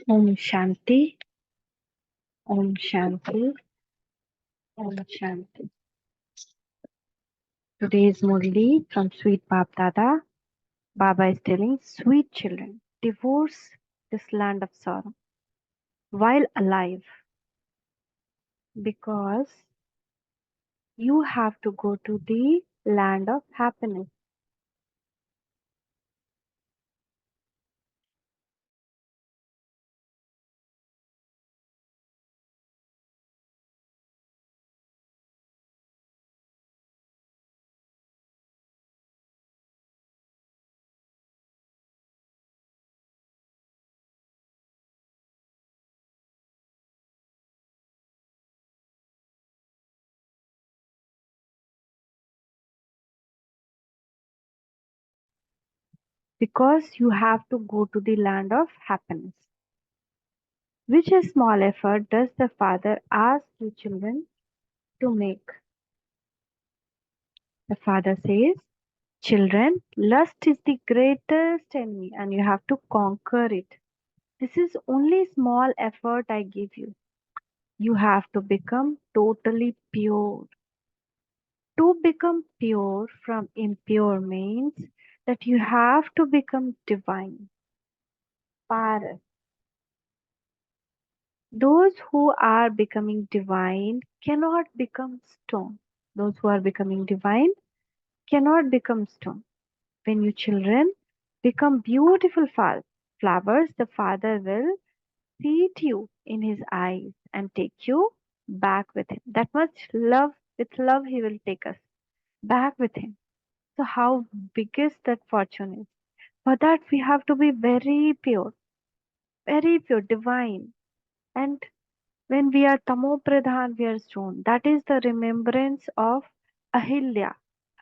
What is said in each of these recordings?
Om Shanti, Om Shanti, Om Shanti. Today is Murli from Sweet Bab Dada. Baba is telling, sweet children, divorce this land of sorrow while alive because you have to go to the land of happiness. Because you have to go to the land of happiness. Which a small effort does the father ask you children to make? The father says, children, lust is the greatest enemy and you have to conquer it. This is only small effort I give you. You have to become totally pure. To become pure from impure means that you have to become divine. Paras. Those who are becoming divine cannot become stone. Those who are becoming divine cannot become stone. When you children become beautiful flowers, the Father will seat you in his eyes and take you back with him. That much love, with love, he will take us back with him. So, how biggest that fortune is? For that, we have to be very pure, divine. And when we are Tamo Pradhan, we are stone. That is the remembrance of Ahilya.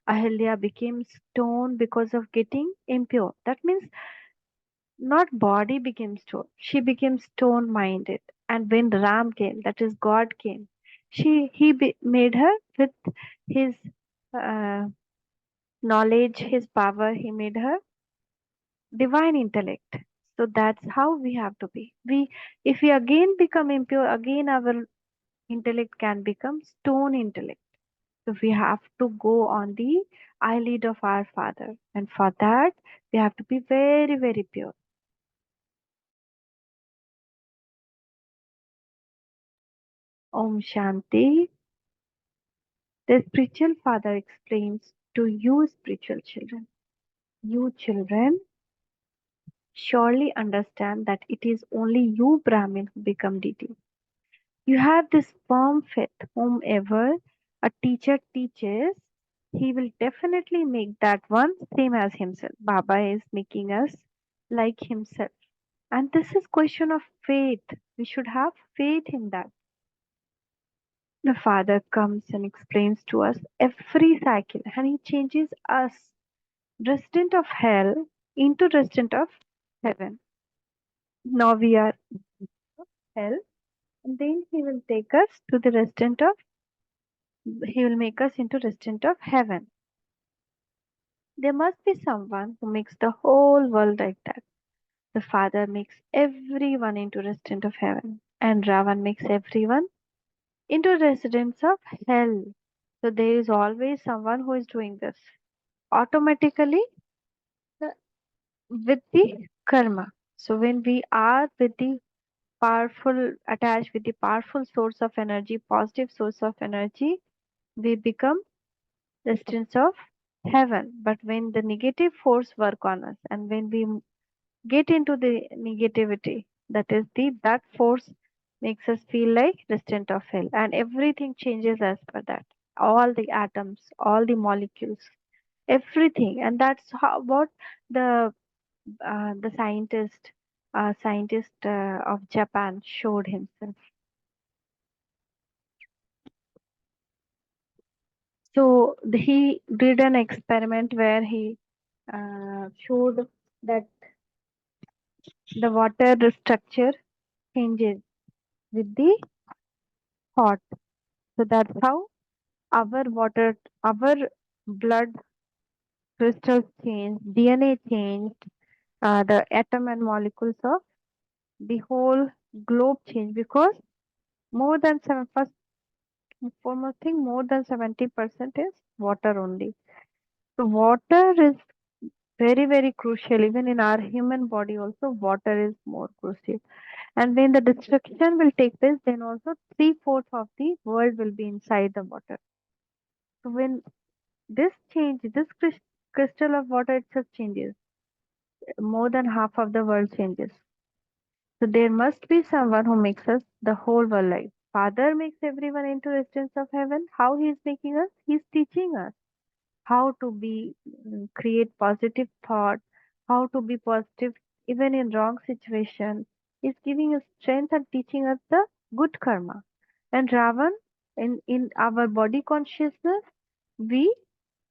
Ahilya became stone because of getting impure. That means not body became stone. She became stone minded. And when Ram came, that is God came, made her with his uh, knowledge, his power, he made her divine intellect. So that's how we have to be. If we again become impure, again our intellect can become stone intellect. So we have to go on the eyelid of our Father. And for that, we have to be very, very pure. Om Shanti. The spiritual father explains to you, spiritual children. You children surely understand that it is only you, Brahmin, who become deity. You have this firm faith. Whomever a teacher teaches, he will definitely make that one same as himself. Baba is making us like himself. And this is question of faith. We should have faith in that. The Father comes and explains to us every cycle and he changes us, resident of hell, into resident of heaven. Now we are hell, and then he will take us to the resident of, he will make us into resident of heaven. There must be someone who makes the whole world like that. The Father makes everyone into resident of heaven, and Ravan makes everyone into residents of hell. So there is always someone who is doing this automatically uh, with the karma. So when we are with the powerful, attached with the powerful source of energy, positive source of energy, we become residents of heaven. But when the negative force work on us and when we get into the negativity, that force makes us feel like resident of hell and everything changes as per that. All the atoms, all the molecules, everything. And that's how what the the scientist of Japan showed himself. So he did an experiment where he showed that the water structure changes with the hot. So that's how our blood crystals change, DNA changed, the atom and molecules of the whole globe changed because more than seven first foremost thing, more than 70% is water only. So water is very, very crucial. Even in our human body also water is more crucial. And when the destruction will take place, then also three-fourths of the world will be inside the water. So when this change, this crystal of water itself changes, more than half of the world changes. So there must be someone who makes us the whole world life. Father makes everyone into residents of heaven. How he is making us? He is teaching us how to be create positive thought, how to be positive even in wrong situation. Is giving us strength and teaching us the good karma. And Ravan, in our body consciousness, we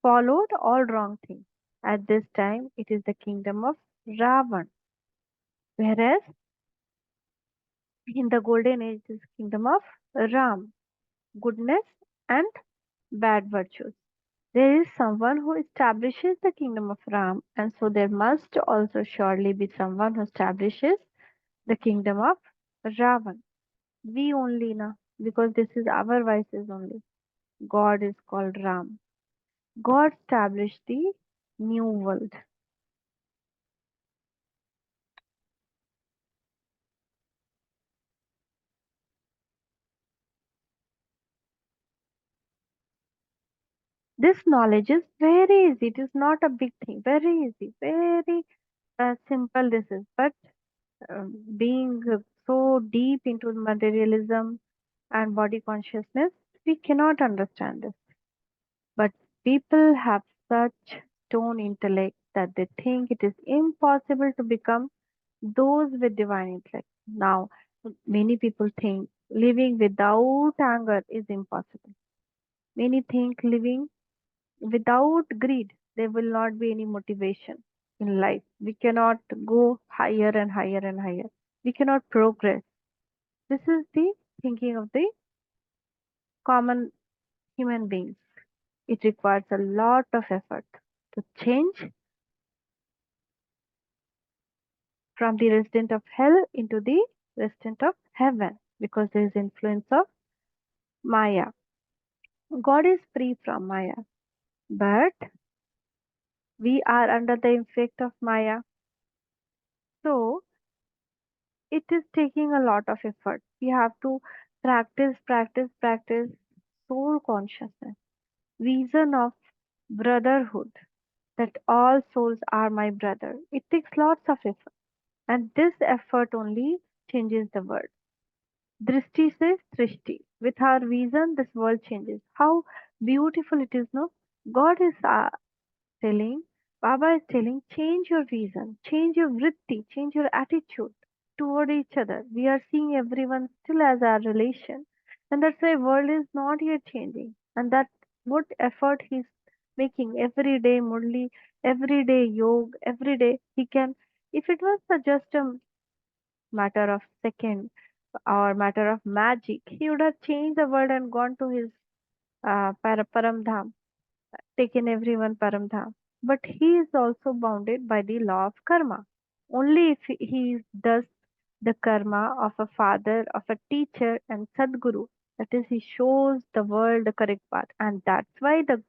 followed all wrong things. At this time, it is the kingdom of Ravan, whereas in the golden age, it is kingdom of Ram, goodness and bad virtues. There is someone who establishes the kingdom of Ram, and so there must also surely be someone who establishes the kingdom of Ravan. We only know because this is our vices only. God is called Ram. God established the new world. This knowledge is very easy. It is not a big thing. Very easy. Very simple. This is, but being so deep into materialism and body consciousness, we cannot understand this. But people have such stone intellect that they think it is impossible to become those with divine intellect. Now, many people think living without anger is impossible. Many think living without greed, there will not be any motivation in life. We cannot go higher and higher and higher. We cannot progress. This is the thinking of the common human beings. It requires a lot of effort to change from the resident of hell into the resident of heaven because there is influence of Maya. God is free from Maya, but we are under the effect of Maya. So it is taking a lot of effort. We have to practice soul consciousness, vision of brotherhood, that all souls are my brother. It takes lots of effort, and this effort only changes the world. Drishti says Trishti. With our vision, this world changes. How beautiful it is, no? God is telling, Baba is telling, change your vision, change your vritti, change your attitude toward each other. We are seeing everyone still as our relation, and that's why world is not yet changing. And that what effort he's making every day, Murli, every day yoga, every day he can. If it was just a matter of second or matter of magic, he would have changed the world and gone to his Param Dham, taken everyone Param Dham. But he is also bounded by the law of karma. Only if he does the karma of a father, of a teacher, and Sadguru, that is, he shows the world the correct path. And that's why the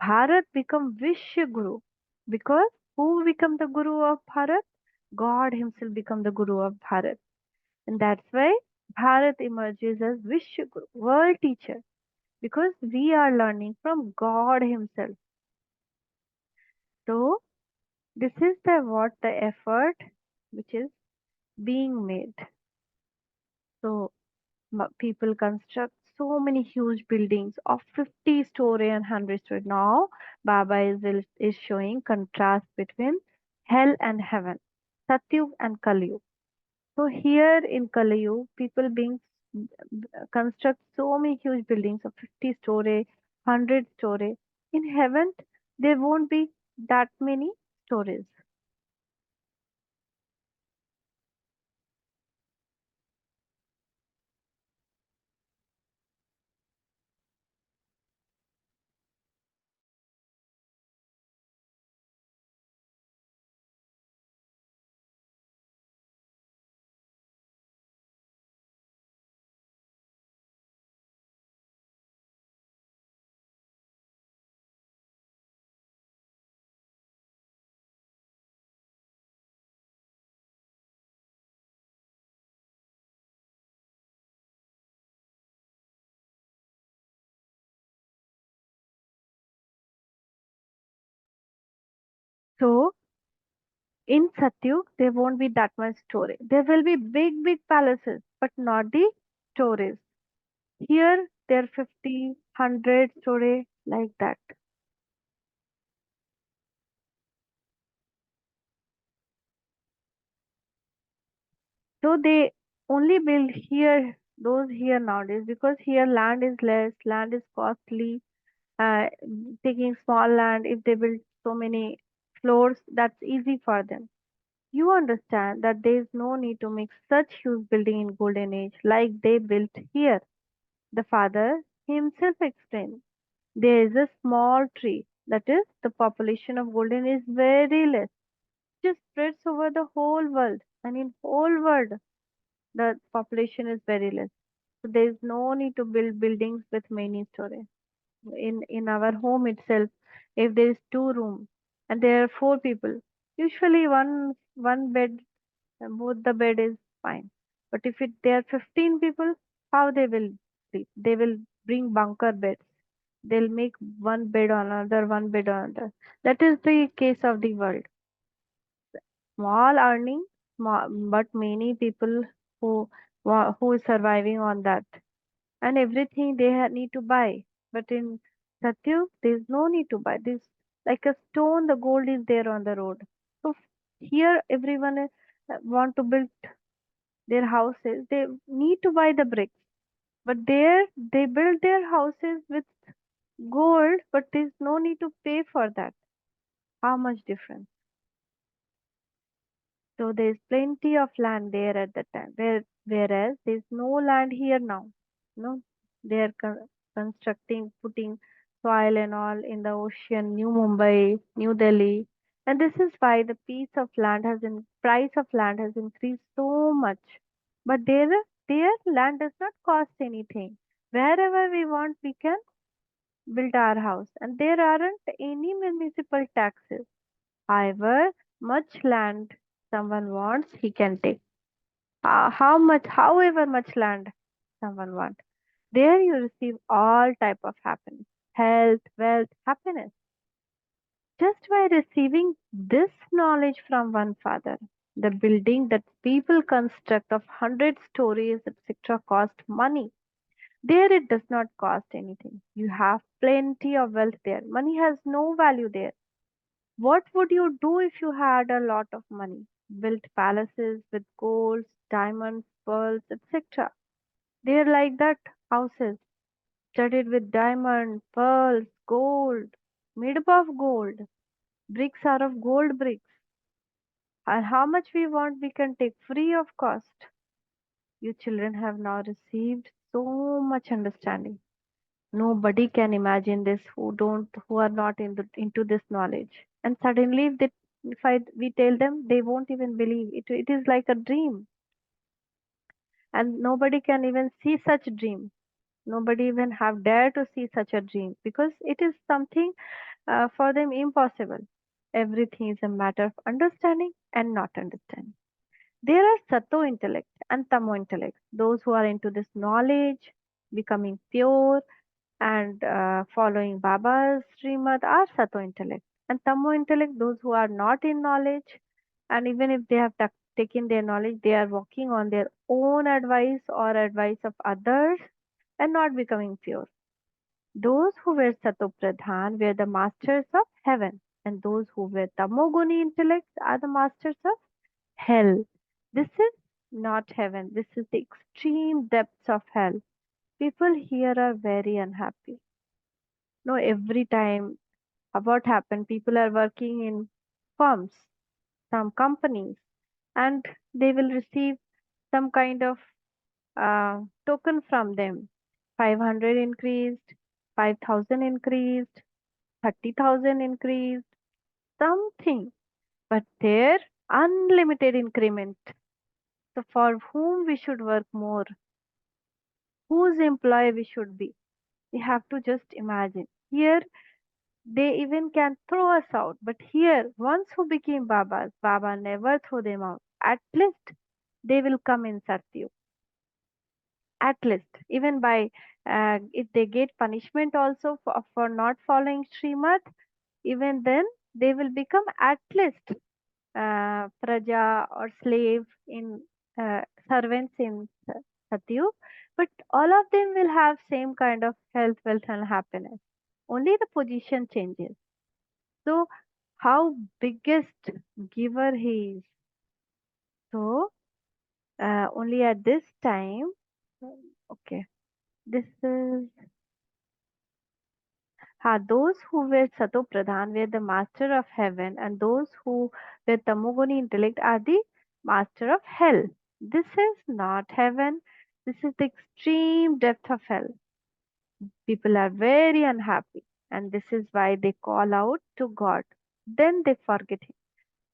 Bharat become Vishya Guru. Because who become the Guru of Bharat? God himself become the Guru of Bharat. And that's why Bharat emerges as Vishwaguru, world teacher, because we are learning from God Himself. So this is the what the effort which is being made. So people construct so many huge buildings of 50 story and 100 story. Now Baba is showing contrast between hell and heaven, Satyug and Kalyug. So here in Kalayu, people being construct so many huge buildings of 50 story, 100 story. In heaven, there won't be that many stories. So in Satyug, there won't be that much storage. There will be big, big palaces, but not the storage. Here, there are 50, 100 storage like that. So they only build here, those here nowadays, because here land is less, land is costly. Uh, Taking small land, if they build so many floors, that's easy for them. You understand that there is no need to make such huge building in golden age like they built here. The father himself explained. There is a small tree, that is, the population of golden is very less. Just spreads over the whole world, and in whole world the population is very less. So there is no need to build buildings with many stories. In our home itself, if there is two room and there are four people, usually one bed, both the bed is fine. But if there are 15 people, how they will sleep? They will bring bunker beds. They'll make one bed on another, one bed on another. That is the case of the world. Small earning, but many people who who is surviving on that, and everything they need to buy. But in Satyug, there is no need to buy. This like a stone, the gold is there on the road. So here, everyone want to build their houses. They need to buy the bricks, but there they build their houses with gold, but there's no need to pay for that. How much difference? So there's plenty of land there at the time, whereas there's no land here now. No, they're constructing, putting soil and all in the ocean, New Mumbai, New Delhi, and this is why the price of land has increased so much. But there land does not cost anything. Wherever we want, we can build our house, and there aren't any municipal taxes. However, much land someone wants, he can take. However much land someone wants. There you receive all type of happiness, health, wealth, happiness. Just by receiving this knowledge from one father, the building that people construct of 100 stories, etc., cost money. There it does not cost anything. You have plenty of wealth there. Money has no value there. What would you do if you had a lot of money? Built palaces with golds, diamonds, pearls, etc. They're like that houses, studded with diamond, pearls, gold, made up of gold. Bricks are of gold bricks. And how much we want, we can take free of cost. You children have now received so much understanding. Nobody can imagine this who are not into this knowledge. And suddenly if we tell them, they won't even believe it. It is like a dream, and nobody can even see such dream. Nobody even have dare to see such a dream because it is something for them impossible. Everything is a matter of understanding and not understanding. There are Sato intellect and Tamo intellect. Those who are into this knowledge, becoming pure, and following Baba's Srimad are Sato intellect. And Tamo intellect, those who are not in knowledge, and even if they have taken their knowledge, they are walking on their own advice or advice of others and not becoming pure. Those who were Sato Pradhan were the masters of heaven, and those who were Tamoguni intellects are the masters of hell. This is not heaven, this is the extreme depths of hell. People here are very unhappy. No, every time what happened, people are working in firms, some companies, and they will receive some kind of token from them. 500 increased, 5,000 increased, 30,000 increased, something, but their unlimited increment. So for whom we should work more, whose employee we should be, we have to just imagine. Here they even can throw us out. But here, once who became Babas, Baba never threw them out. At least they will come in Satyu. At least, even by if they get punishment also for not following Srimad, even then They will become at least praja or slave in servants in Satyug, but all of them will have same kind of health, wealth, and happiness. Only the position changes. So, how biggest giver he is. So, only at this time, okay, this is those who were Sato Pradhan were the master of heaven, and those who were Tamoguni intellect are the master of hell. This is not heaven, this is the extreme depth of hell. People are very unhappy, and this is why they call out to God. Then they forget Him.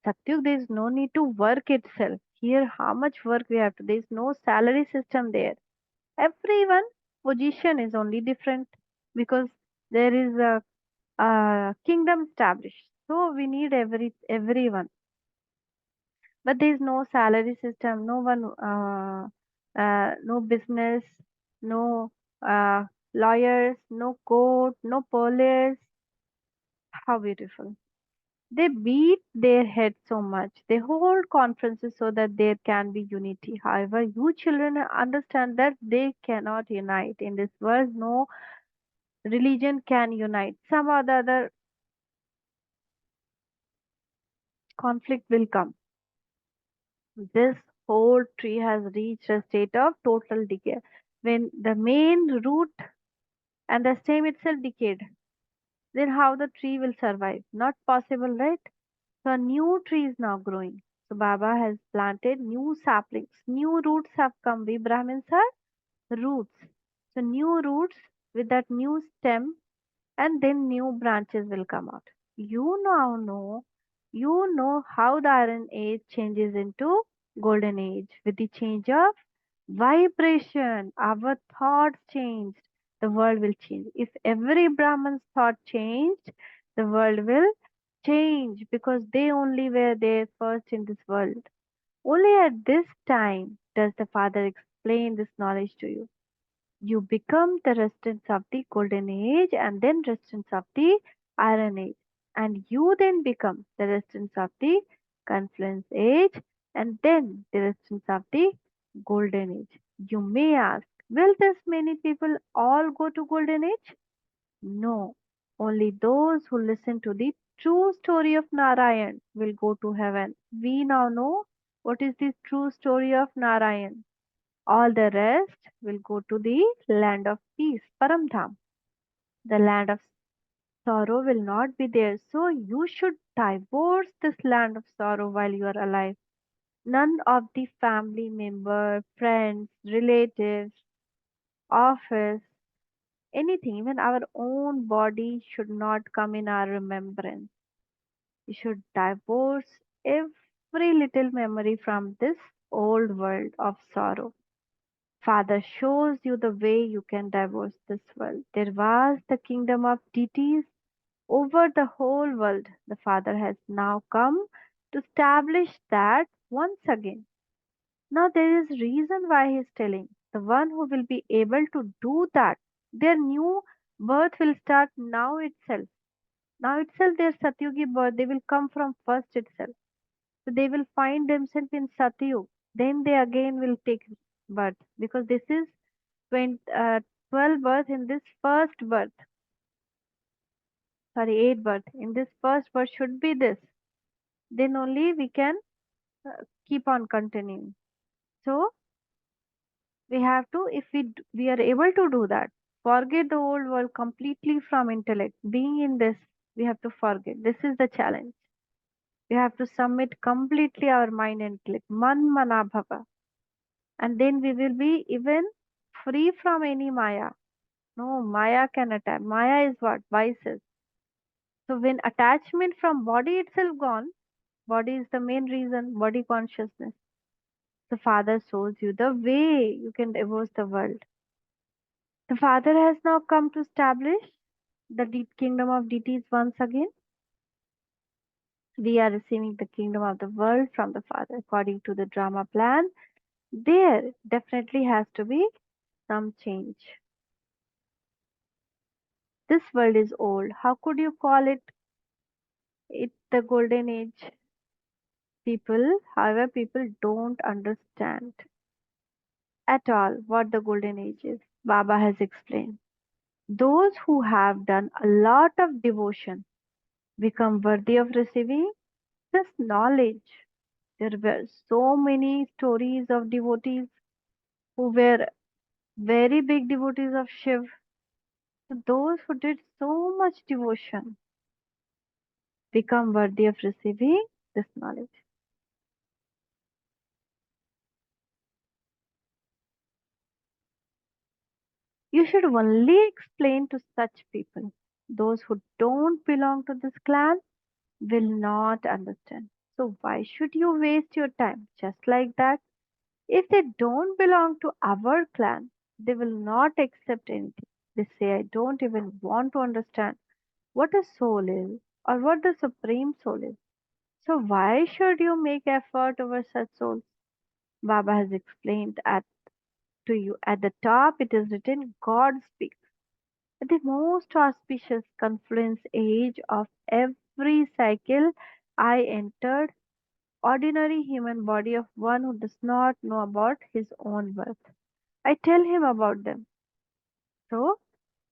Satyug, there is no need to work itself. Here, how much work we have to, there is no salary system there. Everyone position is only different because there is a kingdom established. So we need everyone, but there is no salary system, no one, no business, no lawyers, no court, no police. How beautiful! They beat their head so much. They hold conferences so that there can be unity. However, you children understand that they cannot unite in this world. No religion can unite. Some or the other conflict will come. This whole tree has reached a state of total decay. When the main root and the stem itself decayed, then how the tree will survive? Not possible, right? So a new tree is now growing. So Baba has planted new saplings. New roots have come. We Brahmins are roots. So new roots with that new stem, and then new branches will come out. You know how the Iron Age changes into Golden Age with the change of vibration. Our thoughts changed, the world will change. If every Brahman's thought changed, the world will change because they only were there first in this world. Only at this time does the Father explain this knowledge to you. You become the residents of the golden age and then residents of the iron age. And you then become the residents of the confluence age and then the residents of the golden age. You may ask, will this many people all go to golden age? No. Only those who listen to the true story of Narayan will go to heaven. We now know what is the true story of Narayan. All the rest will go to the land of peace, Paramdham. The land of sorrow will not be there. So you should divorce this land of sorrow while you are alive. None of the family member, friends, relatives, office, anything, even our own body should not come in our remembrance. You should divorce every little memory from this old world of sorrow. Father shows you the way you can divorce this world. There was the kingdom of deities over the whole world. The Father has now come to establish that once again. Now there is reason why he is telling. The one who will be able to do that, their new birth will start now itself. Now itself their Satyugi birth, they will come from first itself. So they will find themselves in Satyug. Then they again will take birth because this is 20, 12 birth in this first birth, sorry, 8 birth. In this first birth should be this. Then only we can keep on continuing. So we have to, if we are able to do that, forget the old world completely from intellect. Being in this, we have to forget. This is the challenge. We have to submit completely our mind and intellect. Man mana bhava. And then we will be even free from any Maya. No, Maya can attack. Maya is what? Vices. So when attachment from body itself gone, body is the main reason, body consciousness. The Father shows you the way you can divorce the world. The Father has now come to establish the kingdom of deities once again. We are receiving the kingdom of the world from the Father according to the drama plan. There definitely has to be some change. This world is old. How could you call it It's the golden age. People don't understand at all what the golden age is. Baba has explained. Those who have done a lot of devotion become worthy of receiving this knowledge. There were so many stories of devotees who were very big devotees of Shiv. So those who did so much devotion become worthy of receiving this knowledge. You should only explain to such people. Those who don't belong to this clan will not understand. So why should you waste your time just like that? If they don't belong to our clan, they will not accept anything. They say, I don't even want to understand what a soul is or what the supreme soul is. So why should you make effort over such souls? Baba has explained to you at the top it is written God speaks. At the most auspicious confluence age of every cycle I entered ordinary human body of one who does not know about his own birth. I tell him about them. So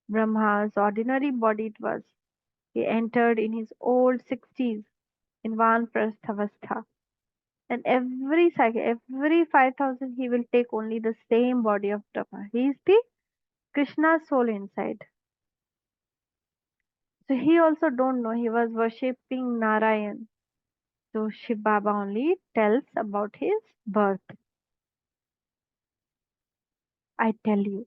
Brahma's ordinary body it was. He entered in his old 60s in Vanprasthavastha. And every cycle, every 5,000, he will take only the same body of Brahma. He is the Krishna's soul inside. So he also don't know he was worshipping Narayan. So Shiv Baba only tells about his birth. I tell you,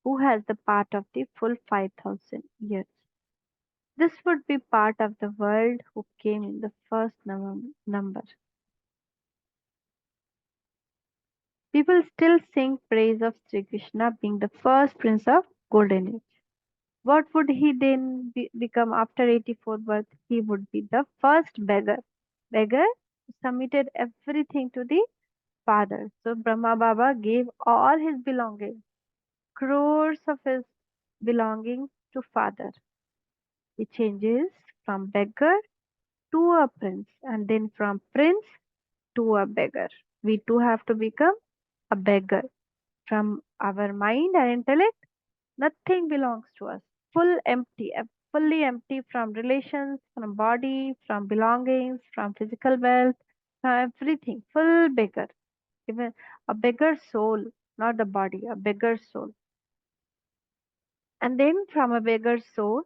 who has the part of the full 5,000 years? This would be part of the world who came in the first number. People still sing praise of Sri Krishna being the first prince of golden age. What would he then become after 84 birth? He would be the first beggar. Beggar who submitted everything to the father. So Brahma Baba gave all his belongings, crores of his belongings to father. He changes from beggar to a prince and then from prince to a beggar. We too have to become a beggar. From our mind and intellect, nothing belongs to us. Fully empty from relations, from body, from belongings, from physical wealth, from everything. Full beggar. Even a beggar soul, not the body, a beggar soul. And then from a beggar soul,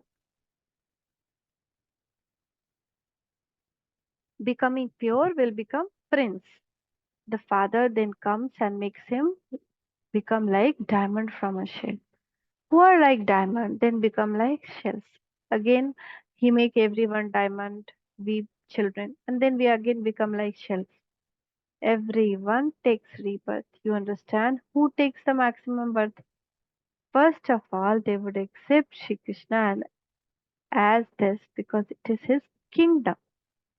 becoming pure will become prince. The father then comes and makes him become like diamond from a shell. Who are like diamond then become like shells. Again, he make everyone diamond, we children, and then we again become like shells. Everyone takes rebirth. You understand? Who takes the maximum birth? First of all, they would accept Shri Krishna and as this because it is his kingdom.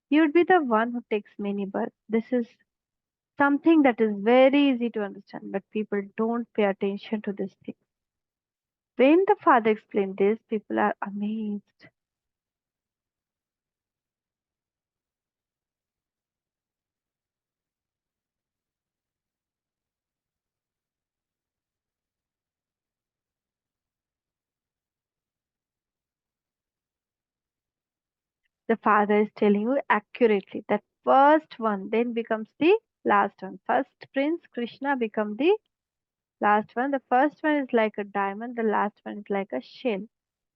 He would be the one who takes many births. This is something that is very easy to understand, but people don't pay attention to this thing. When the father explained this, people are amazed. The father is telling you accurately that first one then becomes the last one. First prince Krishna become the last one. The first one is like a diamond, the last one is like a shell.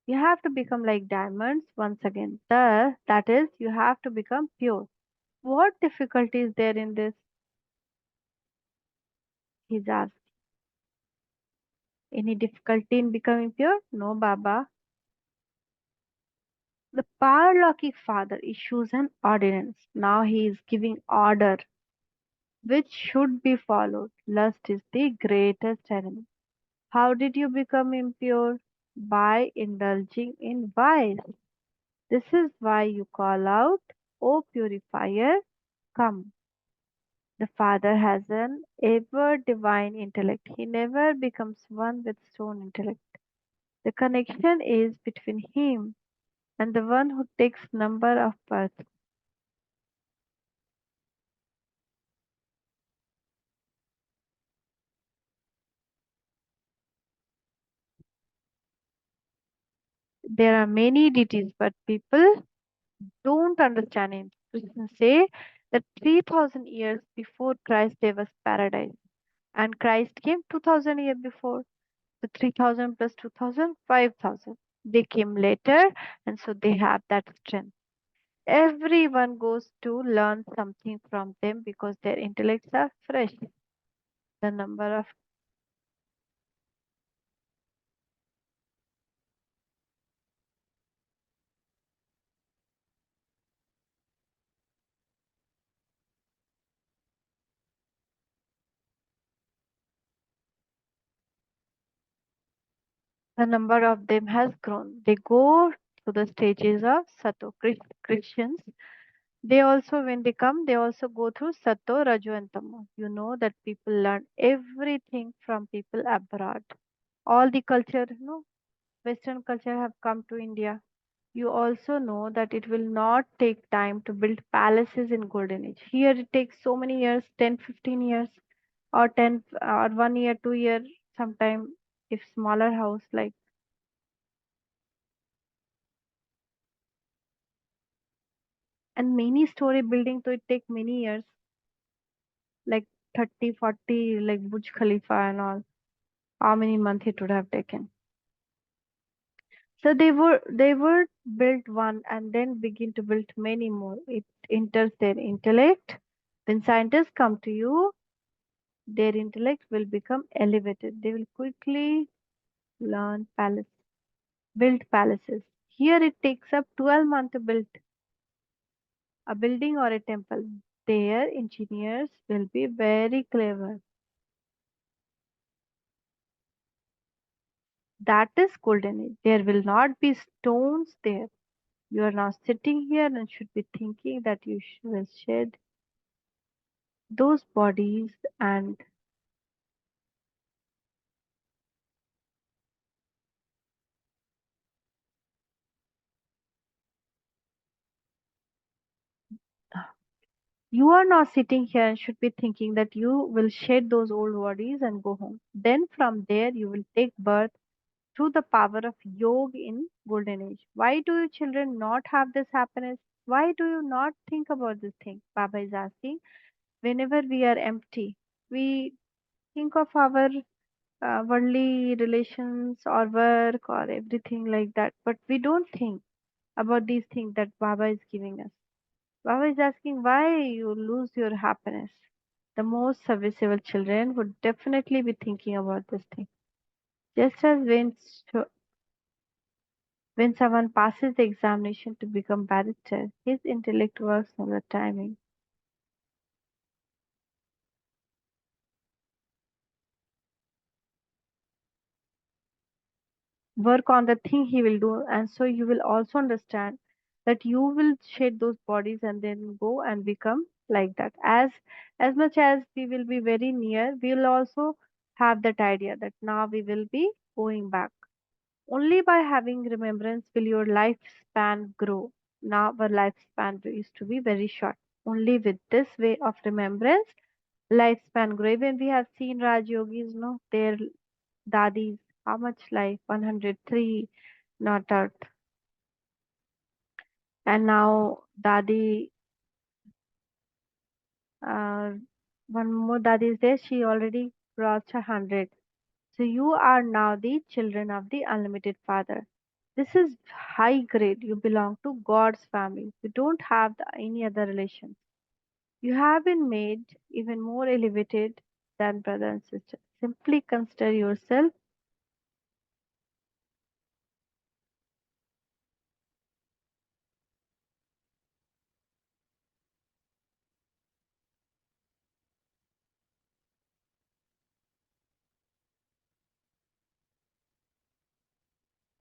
You have to become like diamonds once again. That is, you have to become pure. What difficulty is there in this? He's asked. Any difficulty in becoming pure? No, Baba. The Parloki father issues an ordinance. Now he is giving order which should be followed. Lust is the greatest enemy. How did you become impure? By indulging in vice. This is why you call out, O purifier, come. The Father has an ever divine intellect. He never becomes one with stone intellect. The connection is between Him and the one who takes number of birth. There are many deities, but people don't understand him. Christians say that 3000 years before Christ there was paradise, and Christ came 2000 years before. So 3000 plus 2000, 5000. They came later, and so they have that strength. Everyone goes to learn something from them because their intellects are fresh. The number of the number of them has grown. They go through the stages of Sato. Christians, they also, when they come, they also go through Sato, Raju, and Tamo. You know that people learn everything from people abroad. All the culture, Western culture have come to India. You also know that it will not take time to build palaces in golden age. Here it takes so many years, 10, 15 years, or 10 or 1 year, 2 year, sometime if smaller house like, and many story building, so it take many years, like 30, 40, like Burj Khalifa and all. How many months it would have taken? So they were built one and then begin to build many more. It enters their intellect. When scientists come to you, their intellect will become elevated. They will quickly learn build palaces. Here it takes up 12 months to build a building or a temple. Their engineers will be very clever. That is golden age. There will not be stones there. You are now sitting here and should be thinking that you will shed those bodies, and you are now sitting here and should be thinking that you will shed those old bodies and go home. Then from there you will take birth through the power of yoga in golden age. Why do you children not have this happiness? Why do you not think about this thing? Baba is asking. Whenever we are empty, we think of our worldly relations or work or everything like that, but we don't think about these things that Baba is giving us. Baba is asking why you lose your happiness. The most serviceable children would definitely be thinking about this thing. Just as when someone passes the examination to become barrister, his intellect works on the timing. Work on the thing he will do, and so you will also understand that you will shed those bodies and then go and become like that. As much as we will be very near, we will also have that idea that now we will be going back. Only by having remembrance will your lifespan grow. Now our lifespan used to be very short. Only with this way of remembrance, lifespan grow. Even we have seen Raj Yogis, no, their dadis, how much life? 103, not earth. And now Dadi, uh, one more Dadi is there, she already crossed 100. So you are now the children of the unlimited Father. This is high grade. You belong to God's family. You don't have any other relations. You have been made even more elevated than brother and sister. Simply consider yourself.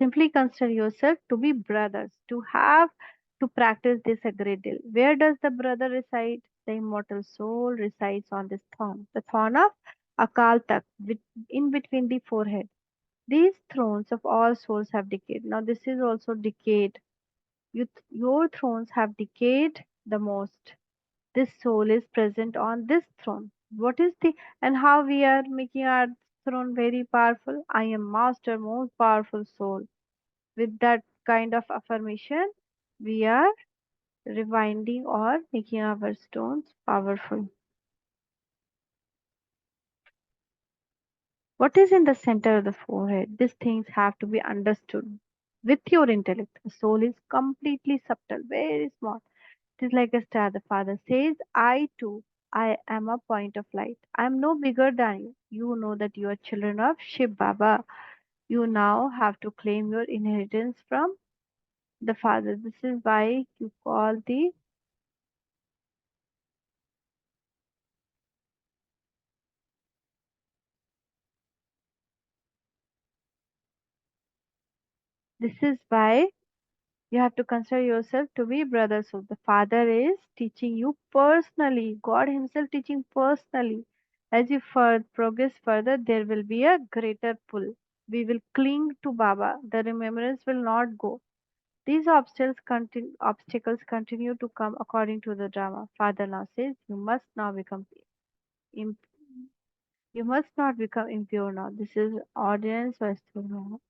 Simply consider yourself to be brothers, to have to practice this a great deal. Where does the brother reside? The immortal soul resides on this throne, the throne of Akal Takht, in between the forehead. These thrones of all souls have decayed. Now, this is also decayed. Your thrones have decayed the most. This soul is present on this throne. What is the and how we are making our throne very powerful? I am master, most powerful soul. With that kind of affirmation, we are rewinding or making our stones powerful. What is in the center of the forehead? These things have to be understood with your intellect. The soul is completely subtle, very small. It is like a star. The Father says, I too, I am a point of light. I am no bigger than you. You know that you are children of Shiv Baba. You now have to claim your inheritance from the Father. This is why you call the this is why you have to consider yourself to be brother. So the Father is teaching you personally. God Himself teaching personally. As you progress further, there will be a greater pull. We will cling to Baba. The remembrance will not go. These obstacles continue to come according to the drama. Father now says, "You must now become imp- you must not become impure now. This is ordinance Vastu.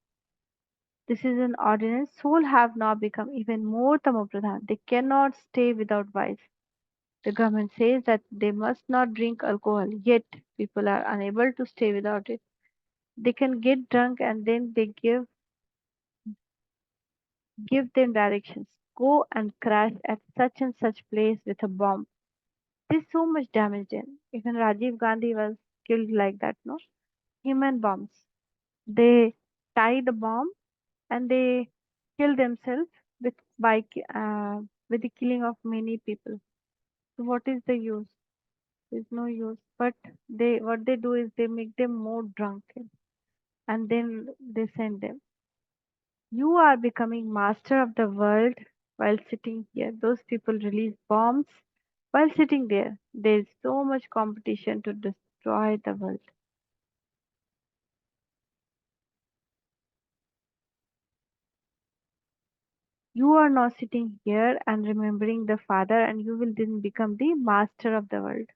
This is an ordinance. Soul have now become even more tamopradhan. They cannot stay without vice. The government says that they must not drink alcohol, yet people are unable to stay without it. They can get drunk and then they give them directions. Go and crash at such and such place with a bomb. There's so much damage done. Even Rajiv Gandhi was killed like that, no? Human bombs. They tie the bomb and they kill themselves with with the killing of many people. So what is the use? There's no use. But they what they do is they make them more drunken and then they send them. You are becoming master of the world while sitting here. Those people release bombs while sitting there. There's so much competition to destroy the world. You are now sitting here and remembering the Father, and you will then become the master of the world.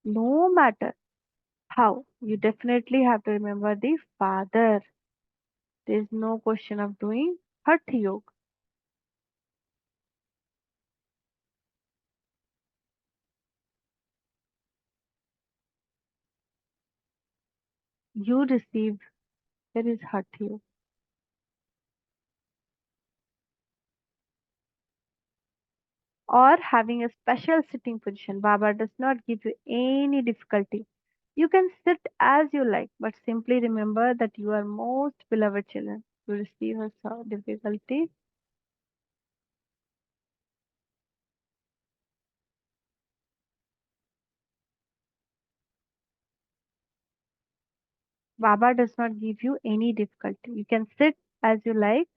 No matter how, you definitely have to remember the Father. There is no question of doing Hatha Yoga. You receive, there is Hatha Yoga. Or having a special sitting position. Baba does not give you any difficulty. You can sit as you like, but simply remember that you are most beloved children. You receive a difficulty. Baba does not give you any difficulty. You can sit as you like,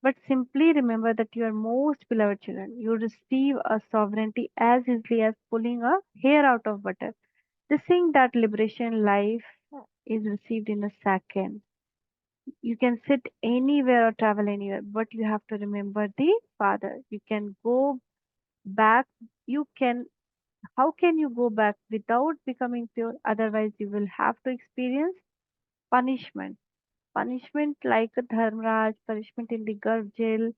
but simply remember that you are most beloved children. You receive a sovereignty as easily as pulling a hair out of butter. They think that liberation life is received in a second. You can sit anywhere or travel anywhere, but you have to remember the Father. You can go back. You can, how can you go back without becoming pure? Otherwise, you will have to experience punishment. Punishment like a Dharmraj, punishment in the Garb jail.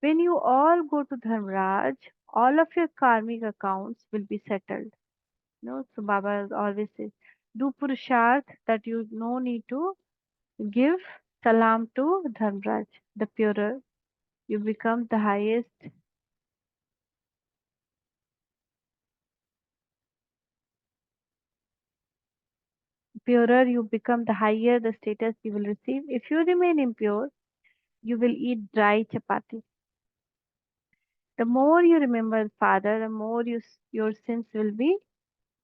When you all go to Dharmraj, all of your karmic accounts will be settled. No, so Baba always says, do purusharth that you no need to give salam to Dharmraj, the purer. You become the highest, purer you become, the higher the status you will receive. If you remain impure, you will eat dry chapati. The more you remember Father, the more your sins will be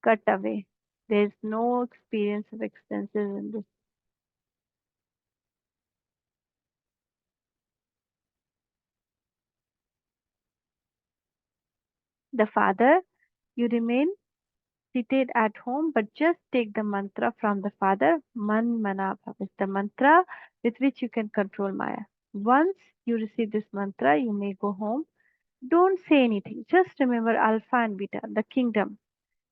cut away. There is no experience of expenses in this. The Father, you remain seated at home, but just take the mantra from the Father. Man Mana Bhav is the mantra with which you can control Maya. Once You receive this mantra, you may go home. Don't say anything. Just remember Alpha and Beta, the kingdom.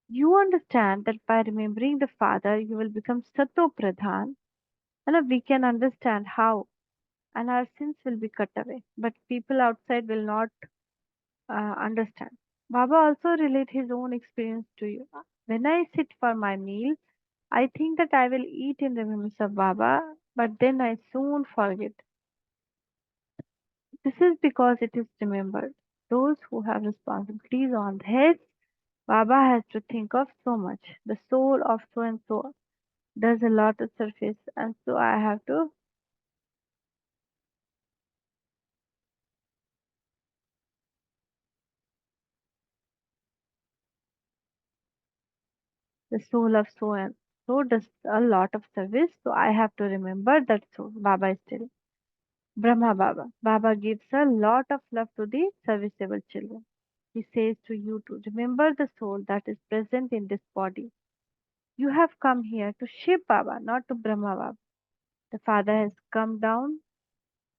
You understand that by remembering the Father, you will become Sato Pradhan, and we can understand how, and our sins will be cut away. But people outside will not understand. Baba also relate his own experience to you. When I sit for my meal, I think that I will eat in remembrance of Baba, but then I soon forget. This is because it is remembered. Those who have responsibilities on their heads, Baba has to think of so much. The soul of so and so does a lot of surface, and so I have to. The soul of so and so does a lot of service, so I have to remember that soul. Baba is telling. Brahma Baba. Baba gives a lot of love to the serviceable children. He says to you to remember the soul that is present in this body. You have come here to Shiv Baba, not to Brahma Baba. The Father has come down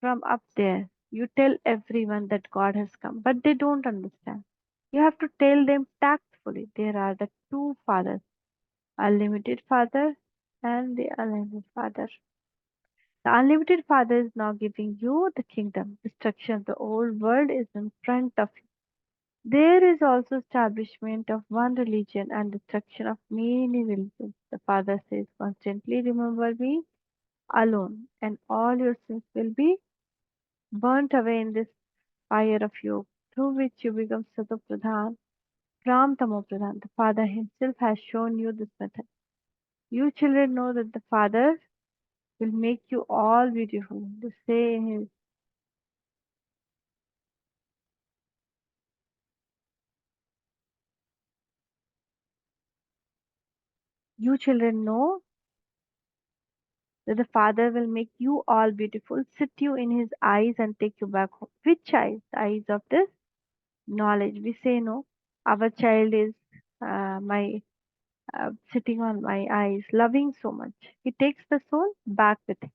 from up there. You tell everyone that God has come, but they don't understand. You have to tell them tactfully. There are the two fathers, unlimited Father and the unlimited Father. The unlimited Father is now giving you the kingdom. Destruction of the old world is in front of you. There is also establishment of one religion and destruction of many religions. The Father says constantly, remember me alone, and all your sins will be burnt away in this fire of yoga, through which you become Satopradhan from Tamopradhan. The Father Himself has shown you this method. You children know that the Father will make you all beautiful. The say in His you children know that the Father will make you all beautiful, sit you in His eyes and take you back home. Which eyes? The eyes of this knowledge. We say no. Our child is my sitting on my eyes, loving so much. He takes the soul back with him.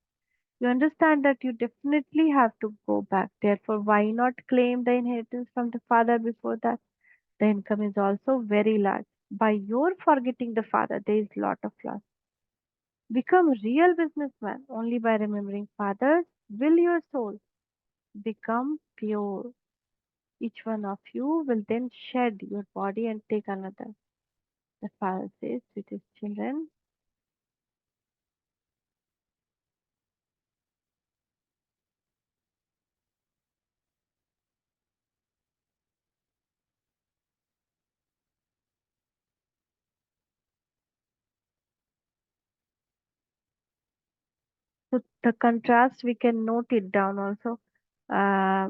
You understand that you definitely have to go back. Therefore, why not claim the inheritance from the Father before that? The income is also very large. By your forgetting the Father, there is lot of loss. Become real businessman only by remembering Father. Will your soul become pure? Each one of you will then shed your body and take another. The Father says to his children, so the contrast we can note it down also. Uh,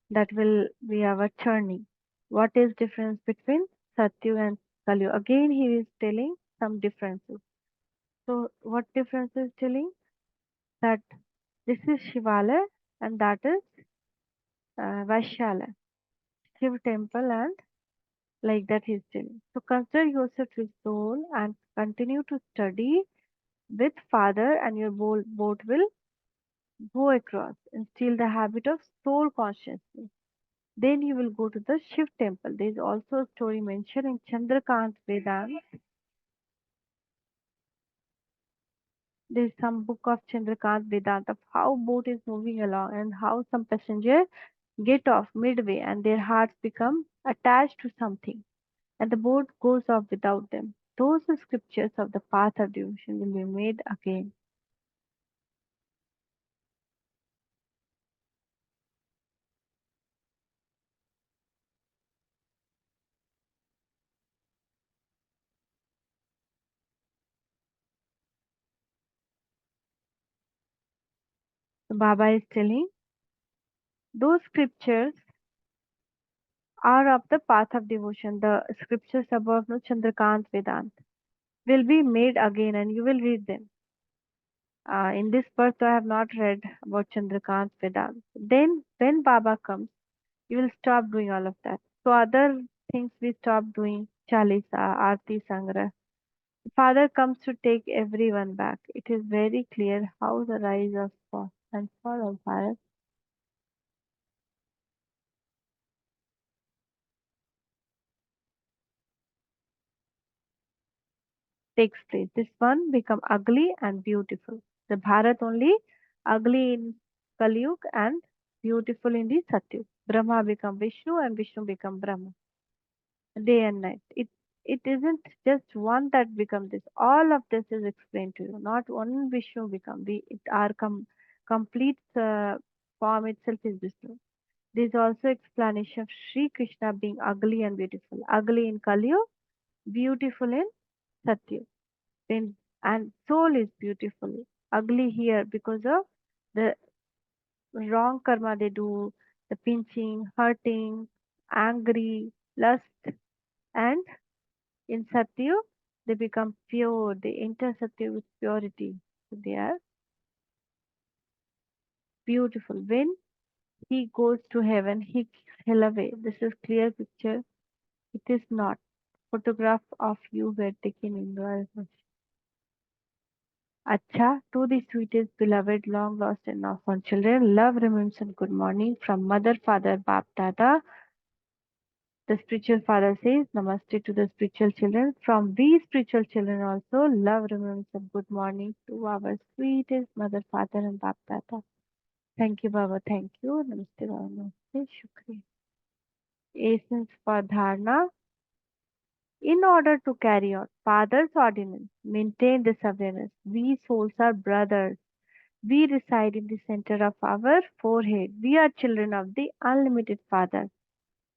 that will be our journey. What is difference between Satyu and Kalyu? Again, he is telling some differences. So, what difference is telling? That this is Shivalaya and that is Vaishyalaya, Shiv temple, and like that he is telling. So, consider yourself his soul and continue to study with Father, and your boat will go across. Instill the habit of soul consciousness. Then you will go to the Shiv temple. There is also a story mentioned in Chandrakant Vedant. There is some book of Chandrakant Vedant of how boat is moving along and how some passenger get off midway and their hearts become attached to something and the boat goes off without them. Those scriptures of the path of devotion will be made again. So Baba is telling those scriptures are of the path of devotion. The scriptures above no Chandrakant Vedant will be made again and you will read them. In this birth, I have not read about Chandrakant Vedant. Then, when Baba comes, you will stop doing all of that. So, other things we stop doing, Chalisa, Aarti, Sangra. Father comes to take everyone back. It is very clear how the rise of fall and fall of Bharat. takes place. This one become ugly and beautiful. The Bharat only ugly in Kalyug and beautiful in the Satyug. Brahma become Vishnu and Vishnu become Brahma. Day and night. It isn't just one that becomes this. All of this is explained to you. Not one Vishnu become. Our complete form itself is Vishnu. There is also explanation of Sri Krishna being ugly and beautiful. Ugly in Kalyu, beautiful in Satyu. Then and soul is beautiful. Ugly here because of the wrong karma they do, the pinching, hurting, angry, lust, and in Satyu they become pure. They enter Satyu with purity. So they are beautiful. When he goes to heaven, he kicks hell away. This is clear picture. It is not. Photograph of you were taken in Royal Bush. Acha, to the sweetest, beloved, long lost and orphan children, love, remains and good morning from Mother, Father, Bap, Dada. The spiritual father says, Namaste to the spiritual children. From we spiritual children also, love, remains and good morning to our sweetest Mother, Father, and Bap, Dada. Thank you, Baba. Thank you. Namaste, Baba. Namaste. Shukriya. Essence for Dharna. In order to carry out Father's ordinance, maintain this awareness. We souls are brothers. We reside in the center of our forehead. We are children of the unlimited Father.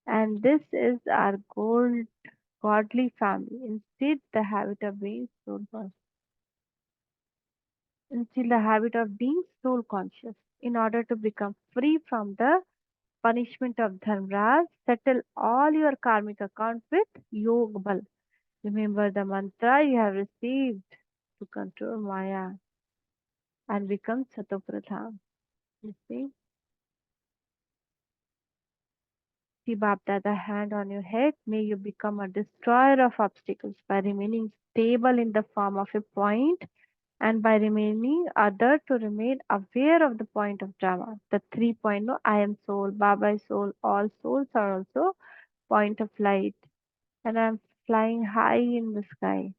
And this is our godly family. Instead, the habit of being instead the habit of being soul conscious. In order to become free from the punishment of Dharmraj, settle all your karmic accounts with Yog Bal. Remember the mantra you have received to control Maya and become Satopradhan. You see, Bapdada, hand on your head, may you become a destroyer of obstacles by remaining stable in the form of a point and by remaining other to remain aware of the point of drama. The 3 point, no, I am soul, Baba is soul, all souls are also point of light, and I'm flying high in the sky.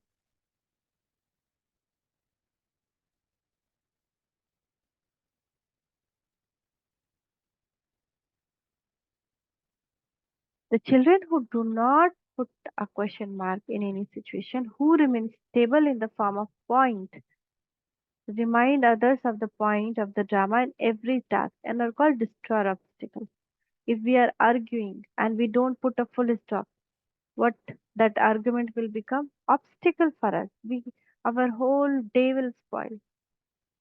The children who do not put a question mark in any situation, who remain stable in the form of point, remind others of the point of the drama in every task, and are called destroyer obstacles. If we are arguing and we don't put a full stop, what that argument will become obstacle for us. Our whole day will spoil.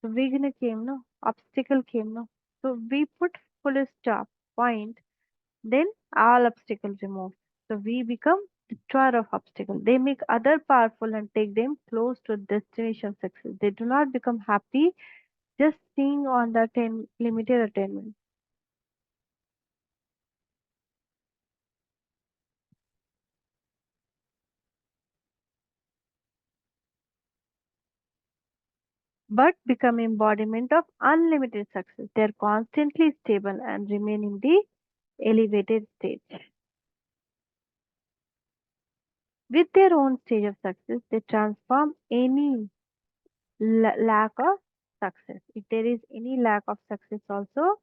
So Vigna came, no, obstacle came, no. So we put full stop point, then all obstacles removed. So we become destroyer of obstacle. They make other powerful and take them close to destination success. They do not become happy just seeing on the limited attainment. But become embodiment of unlimited success. They are constantly stable and remain in the elevated stage. With their own stage of success, they transform any lack of success. If there is any lack of success also,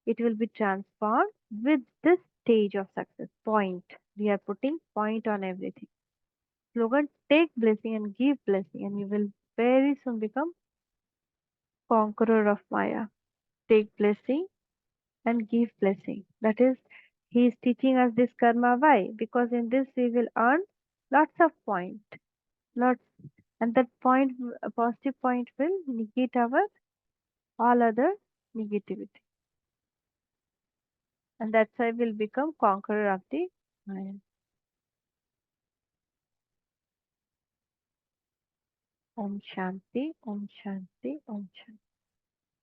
it will be transformed with this stage of success. Point. We are putting point on everything. Slogan, take blessing and give blessing, and you will very soon become conqueror of Maya. Take blessing and give blessing. That is, he is teaching us this karma. Why? Because in this we will earn lots of point, lots, and that point, a positive point, will negate our all other negativity, and that's why we'll become conqueror of the Maya. Om Shanti, Om Shanti, Om Shanti.